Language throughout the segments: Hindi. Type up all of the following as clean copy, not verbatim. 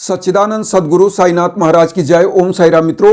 सच्चिदानंद सदगुरु साईनाथ महाराज की जय। ओम साई राम। मित्रों,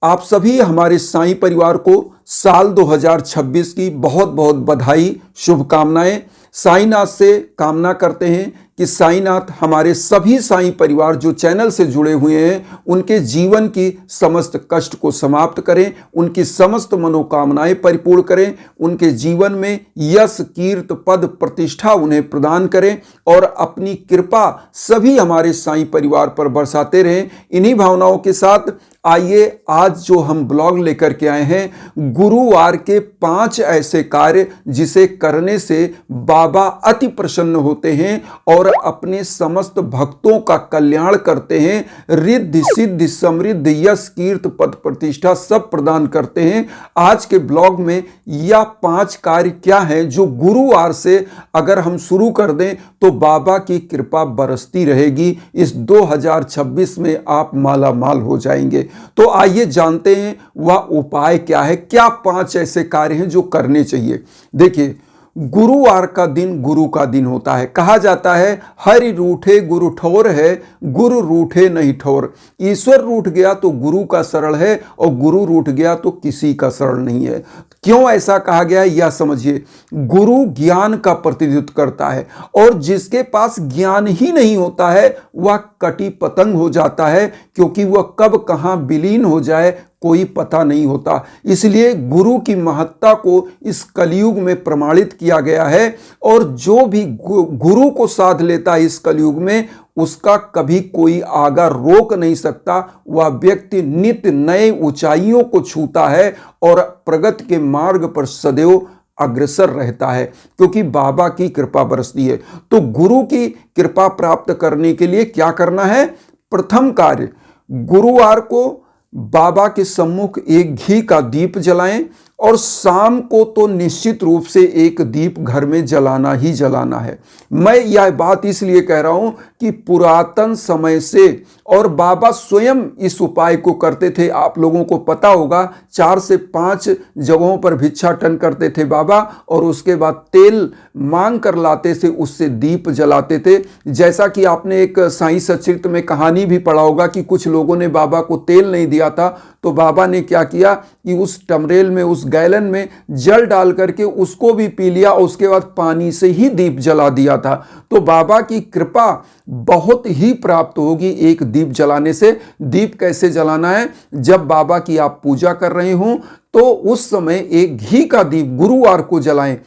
आप सभी हमारे साईं परिवार को साल 2026 की बहुत बहुत बधाई, शुभकामनाएं। साईनाथ से कामना करते हैं कि साईनाथ हमारे सभी साईं परिवार जो चैनल से जुड़े हुए हैं उनके जीवन की समस्त कष्ट को समाप्त करें, उनकी समस्त मनोकामनाएं परिपूर्ण करें, उनके जीवन में यश कीर्त पद प्रतिष्ठा उन्हें प्रदान करें और अपनी कृपा सभी हमारे साईं परिवार पर बरसाते रहें। इन्हीं भावनाओं के साथ आइए आज जो हम ब्लॉग लेकर के आए हैं, गुरुवार के 5 ऐसे कार्य जिसे करने से बाबा अति प्रसन्न होते हैं और अपने समस्त भक्तों का कल्याण करते हैं, रिद्धि सिद्धि समृद्धि यश कीर्त पद प्रतिष्ठा सब प्रदान करते हैं। आज के ब्लॉग में यह 5 कार्य क्या हैं जो गुरुवार से अगर हम शुरू कर दें तो बाबा की कृपा बरसती रहेगी। इस 2026 में आप माला माल हो जाएंगे। तो आइए जानते हैं वह उपाय क्या है, क्या 5 ऐसे कार्य हैं जो करने चाहिए। देखिए, गुरुवार का दिन गुरु का दिन होता है। कहा जाता है हरि रूठे गुरु ठौर है, गुरु रूठे नहीं ठौर। ईश्वर रूठ गया तो गुरु का शरण है और गुरु रूठ गया तो किसी का शरण नहीं है। क्यों ऐसा कहा गया है यह समझिए। गुरु ज्ञान का प्रतिनिधित्व करता है और जिसके पास ज्ञान ही नहीं होता है वह कटी पतंग हो जाता है, क्योंकि वह कब कहां विलीन हो जाए कोई पता नहीं होता। इसलिए गुरु की महत्ता को इस कलयुग में प्रमाणित किया गया है और जो भी गुरु को साध लेता है इस कलयुग में उसका कभी कोई आगा रोक नहीं सकता। वह व्यक्ति नित्य नए ऊंचाइयों को छूता है और प्रगति के मार्ग पर सदैव अग्रसर रहता है, क्योंकि बाबा की कृपा बरसती है। तो गुरु की कृपा प्राप्त करने के लिए क्या करना है? प्रथम कार्य, गुरुवार को बाबा के सम्मुख एक घी का दीप जलाएं और शाम को तो निश्चित रूप से एक दीप घर में जलाना ही जलाना है। मैं यह बात इसलिए कह रहा हूं कि पुरातन समय से और बाबा स्वयं इस उपाय को करते थे। आप लोगों को पता होगा 4 से 5 जगहों पर भिक्षाटन करते थे बाबा और उसके बाद तेल मांग कर लाते थे, उससे दीप जलाते थे। जैसा कि आपने एक साईं सच्चित्र में कहानी भी पढ़ा होगा कि कुछ लोगों ने बाबा को तेल नहीं दिया था तो बाबा ने क्या किया कि उस टमरेल में उस गैलन में जल डाल करके उसको भी पी लिया और उसके बाद पानी से ही दीप जला दिया था। तो बाबा की कृपा बहुत ही प्राप्त होगी एक दीप जलाने से। दीप कैसे जलाना है? जब बाबा की आप पूजा कर रहे हो तो उस समय एक घी का दीप गुरुवार को जलाएं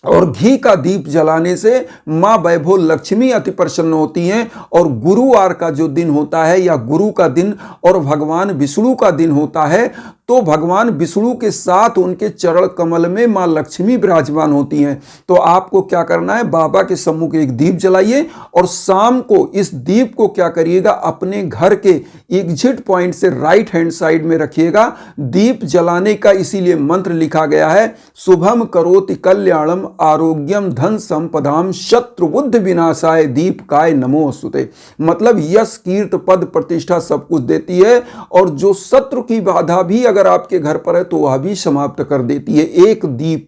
और घी का दीप जलाने से माँ वैभव लक्ष्मी अति प्रसन्न होती हैं। और गुरुवार का जो दिन होता है या गुरु का दिन और भगवान विष्णु का दिन होता है तो भगवान विष्णु के साथ उनके चरण कमल में माँ लक्ष्मी विराजमान होती हैं। तो आपको क्या करना है? बाबा के सम्मुख एक दीप जलाइए और शाम को इस दीप को क्या करिएगा, अपने घर के एग्जिट पॉइंट से राइट हैंड साइड में रखिएगा। दीप जलाने का इसीलिए मंत्र लिखा गया है, शुभम करोति कल्याणम आरोग्यम धन संपदाम शत्रु बुद्धि विनाशाय दीपकाय नमोस्तुते। मतलब यश कीर्त पद प्रतिष्ठा सब कुछ देती है और जो शत्रु की बाधा भी अगर आपके घर पर है तो वह भी समाप्त कर देती है। एक दीप,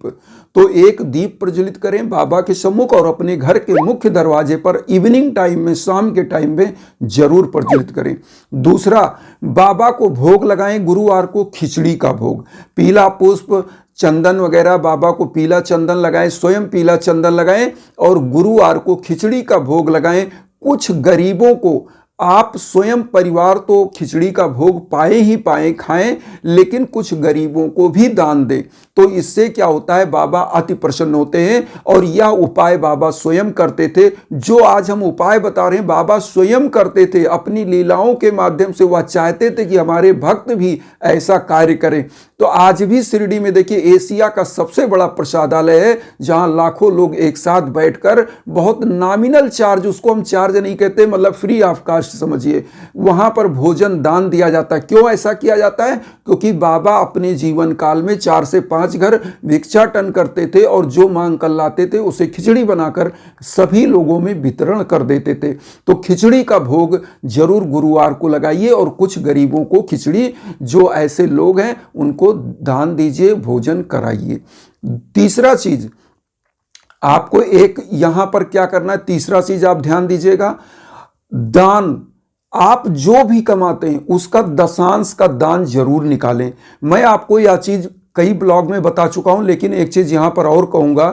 तो एक दीप प्रज्वलित करें बाबा के सम्मुख और अपने घर के मुख्य दरवाजे पर इवनिंग टाइम में, शाम के टाइम में जरूर प्रज्वलित करें। दूसरा, बाबा को भोग लगाएं। गुरुवार को खिचड़ी का भोग, पीला पुष्प चंदन वगैरह, बाबा को पीला चंदन लगाएं, स्वयं पीला चंदन लगाएं और गुरुवार को खिचड़ी का भोग लगाएं। कुछ गरीबों को आप स्वयं परिवार तो खिचड़ी का भोग पाए ही पाए, खाएं, लेकिन कुछ गरीबों को भी दान दें। तो इससे क्या होता है, बाबा अति प्रसन्न होते हैं। और यह उपाय बाबा स्वयं करते थे। जो आज हम उपाय बता रहे हैं बाबा स्वयं करते थे। अपनी लीलाओं के माध्यम से वह चाहते थे कि हमारे भक्त भी ऐसा कार्य करें। तो आज भी शिरडी में देखिए एशिया का सबसे बड़ा प्रसादालय है जहां लाखों लोग एक साथ बैठकर बहुत नॉमिनल चार्ज, उसको हम चार्ज नहीं कहते, मतलब फ्री ऑफ कास्ट समझिए, वहां पर भोजन दान दिया जाता है। क्यों ऐसा किया जाता है? क्योंकि बाबा अपने जीवन काल में 4 से 5 घर भिक्षाटन करते थे और जो मांग कर लाते थे उसे खिचड़ी बनाकर सभी लोगों में वितरण कर देते थे। तो खिचड़ी का भोग जरूर गुरुवार को लगाइए और कुछ गरीबों को खिचड़ी, जो ऐसे लोग हैं उनको दान दीजिए, भोजन कराइए। तीसरा चीज आपको एक यहां पर क्या करना है, तीसरा चीज आप ध्यान दीजिएगा, दान आप जो भी कमाते हैं उसका दशांश का दान जरूर निकालें। मैं आपको यह चीज कई ब्लॉग में बता चुका हूं, लेकिन एक चीज यहां पर और कहूंगा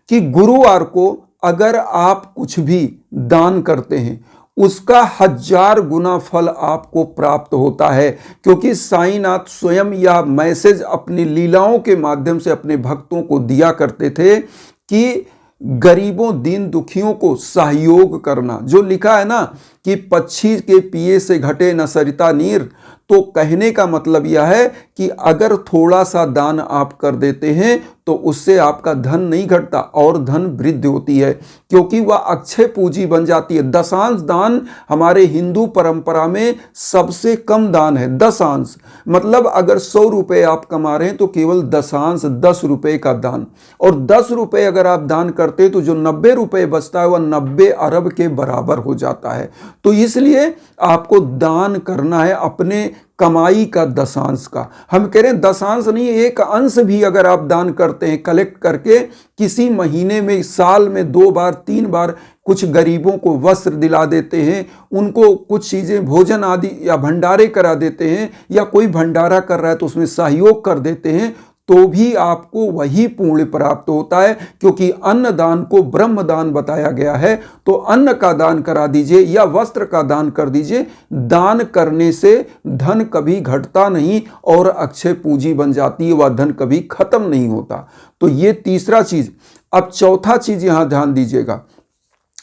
कि गुरुवार को अगर आप कुछ भी दान करते हैं उसका 1000 गुना फल आपको प्राप्त होता है, क्योंकि साईनाथ स्वयं यह मैसेज अपनी लीलाओं के माध्यम से अपने भक्तों को दिया करते थे कि गरीबों दीन दुखियों को सहयोग करना। जो लिखा है ना कि पक्षी के पिए से घटे न सरिता नीर, तो कहने का मतलब यह है कि अगर थोड़ा सा दान आप कर देते हैं तो उससे आपका धन नहीं घटता और धन वृद्धि होती है, क्योंकि वह अक्षय पूंजी बन जाती है। दशांश दान हमारे हिंदू परंपरा में सबसे कम दान है। दशांश मतलब अगर 100 रुपए आप कमा रहे हैं तो केवल दशांश 10 रुपए का दान, और 10 रुपए अगर आप दान करते हैं तो जो 90 रुपए बचता है वह 90 अरब के बराबर हो जाता है। तो इसलिए आपको दान करना है अपने कमाई का दशांश का। हम कह रहे हैं दशांश नहीं, एक अंश भी अगर आप दान करते हैं कलेक्ट करके, किसी महीने में, साल में 2 बार 3 बार कुछ गरीबों को वस्त्र दिला देते हैं, उनको कुछ चीजें भोजन आदि या भंडारे करा देते हैं, या कोई भंडारा कर रहा है तो उसमें सहयोग कर देते हैं, तो भी आपको वही पुण्य प्राप्त होता है, क्योंकि अन्न दान को ब्रह्म दान बताया गया है। तो अन्न का दान करा दीजिए या वस्त्र का दान कर दीजिए। दान करने से धन कभी घटता नहीं और अक्षय पूंजी बन जाती है, वह धन कभी खत्म नहीं होता। तो ये तीसरा चीज। अब चौथा चीज यहां ध्यान दीजिएगा,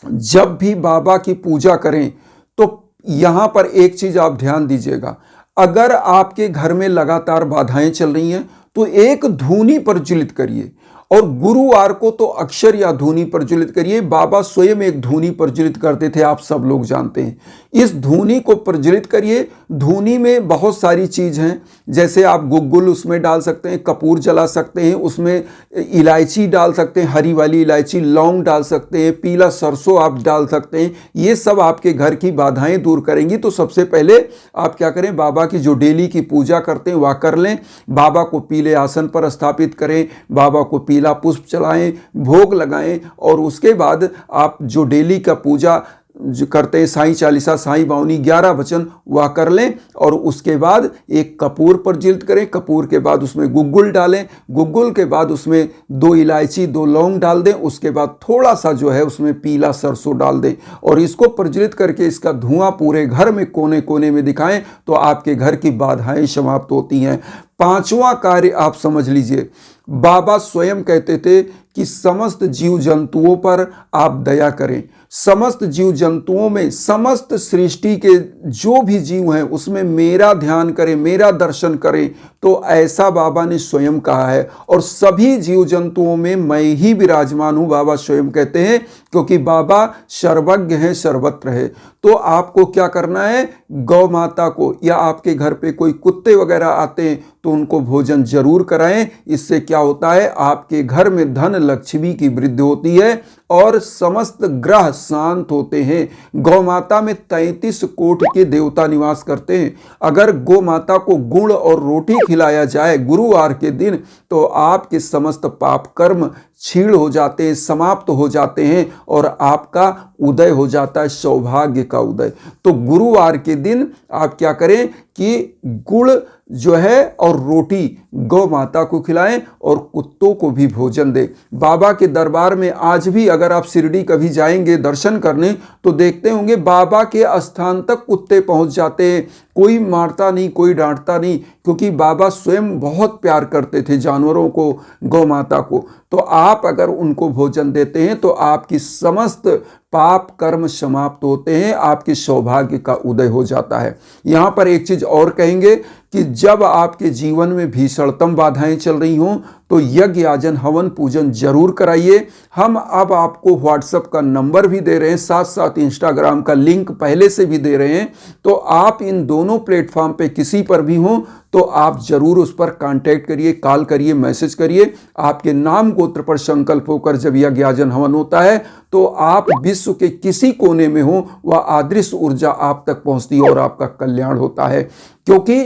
जब भी बाबा की पूजा करें तो यहां पर एक चीज आप ध्यान दीजिएगा, अगर आपके घर में लगातार बाधाएं चल रही हैं तो एक धूनी प्रज्वलित करिए, और गुरुवार को तो अक्षर या धूनी प्रज्वलित करिए। बाबा स्वयं एक धूनी प्रज्वलित करते थे, आप सब लोग जानते हैं। इस धूनी को प्रज्वलित करिए। धूनी में बहुत सारी चीज हैं, जैसे आप गुग्गुल उसमें डाल सकते हैं, कपूर जला सकते हैं, उसमें इलायची डाल सकते हैं, हरी वाली इलायची, लौंग डाल सकते हैं, पीला सरसों आप डाल सकते हैं। ये सब आपके घर की बाधाएं दूर करेंगी। तो सबसे पहले आप क्या करें, बाबा की जो डेली की पूजा करते हैं वह कर लें। बाबा को पीले आसन पर स्थापित करें, बाबा को पीला पुष्प चलाएं, भोग लगाएं, और उसके बाद आप जो डेली का पूजा जो करते हैं, साईं चालीसा, साईं बावनी, 11 वचन, वह कर लें। और उसके बाद एक कपूर प्रज्वलित करें। कपूर के बाद उसमें गुग्गुल डालें। गुग्गुल के बाद उसमें 2 इलायची, 2 लौंग डाल दें। उसके बाद थोड़ा सा जो है उसमें पीला सरसों डाल दें, और इसको प्रज्वलित करके इसका धुआं पूरे घर में कोने कोने में दिखाएं, तो आपके घर की बाधाएं समाप्त होती हैं। 5वां कार्य आप समझ लीजिए, बाबा स्वयं कहते थे कि समस्त जीव जंतुओं पर आप दया करें। समस्त जीव जंतुओं में, समस्त सृष्टि के जो भी जीव हैं उसमें मेरा ध्यान करें, मेरा दर्शन करें। तो ऐसा बाबा ने स्वयं कहा है, और सभी जीव जंतुओं में मैं ही विराजमान हूं, बाबा स्वयं कहते हैं, क्योंकि बाबा सर्वज्ञ हैं, सर्वत्र है। तो आपको क्या करना है, गौ माता को, या आपके घर पे कोई कुत्ते वगैरह आते हैं तो उनको भोजन जरूर कराएं। इससे क्या होता है, आपके घर में धन लक्ष्मी की वृद्धि होती है और समस्त ग्रह शांत होते हैं। गौ माता में 33 कोटि के देवता निवास करते हैं। अगर गौ माता को गुड़ और रोटी खिलाया जाए गुरुवार के दिन, तो आपके समस्त पाप कर्म क्षीण हो जाते हैं, समाप्त हो जाते हैं, और आपका उदय हो जाता है, सौभाग्य का उदय। तो गुरुवार के दिन आप क्या करें कि गुड़ जो है और रोटी गौ माता को खिलाएं और कुत्तों को भी भोजन दें। बाबा के दरबार में आज भी अगर आप शिरडी कभी जाएंगे दर्शन करने तो देखते होंगे बाबा के स्थान तक कुत्ते पहुंच जाते हैं। कोई मारता नहीं, कोई डांटता नहीं, क्योंकि बाबा स्वयं बहुत प्यार करते थे जानवरों को, गौ माता को। तो आप अगर उनको भोजन देते हैं तो आपकी समस्त पाप कर्म समाप्त होते हैं, आपके सौभाग्य का उदय हो जाता है। यहाँ पर एक चीज और कहेंगे कि जब आपके जीवन में भीषणतम बाधाएं चल रही हों तो यज्ञ याजन हवन पूजन जरूर कराइए। हम अब आपको व्हाट्सएप का नंबर भी दे रहे हैं, साथ साथ इंस्टाग्राम का लिंक पहले से भी दे रहे हैं। तो आप इन दोनों प्लेटफॉर्म पे किसी पर भी हों तो आप जरूर उस पर कांटेक्ट करिए, कॉल करिए, मैसेज करिए। आपके नाम गोत्र पर संकल्प होकर जब यज्ञ याजन हवन होता है तो आप विश्व के किसी कोने में हो, वह अदृश्य ऊर्जा आप तक पहुंचती है और आपका कल्याण होता है। क्योंकि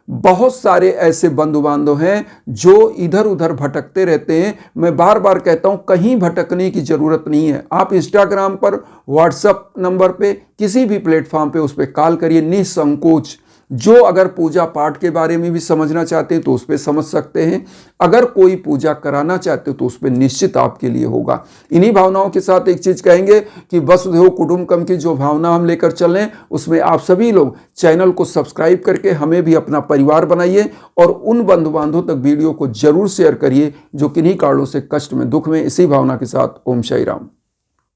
बहुत सारे ऐसे बंधु बांधव हैं जो इधर उधर भटकते रहते हैं। मैं बार बार कहता हूं, कहीं भटकने की जरूरत नहीं है। आप इंस्टाग्राम पर, व्हाट्सएप नंबर पे, किसी भी प्लेटफॉर्म पे उस पर कॉल करिए निसंकोच। जो अगर पूजा पाठ के बारे में भी समझना चाहते हैं तो उस पर समझ सकते हैं। अगर कोई पूजा कराना चाहते हो तो उस पर निश्चित आपके लिए होगा। इन्हीं भावनाओं के साथ एक चीज कहेंगे कि वसुधैव कुटुंबकम की जो भावना हम लेकर चल रहे हैं उसमें आप सभी लोग चैनल को सब्सक्राइब करके हमें भी अपना परिवार बनाइए और उन बंधु बांधवों तक वीडियो को जरूर शेयर करिए जो किन्हीं कारणों से कष्ट में, दुख में। इसी भावना के साथ ओम साई राम।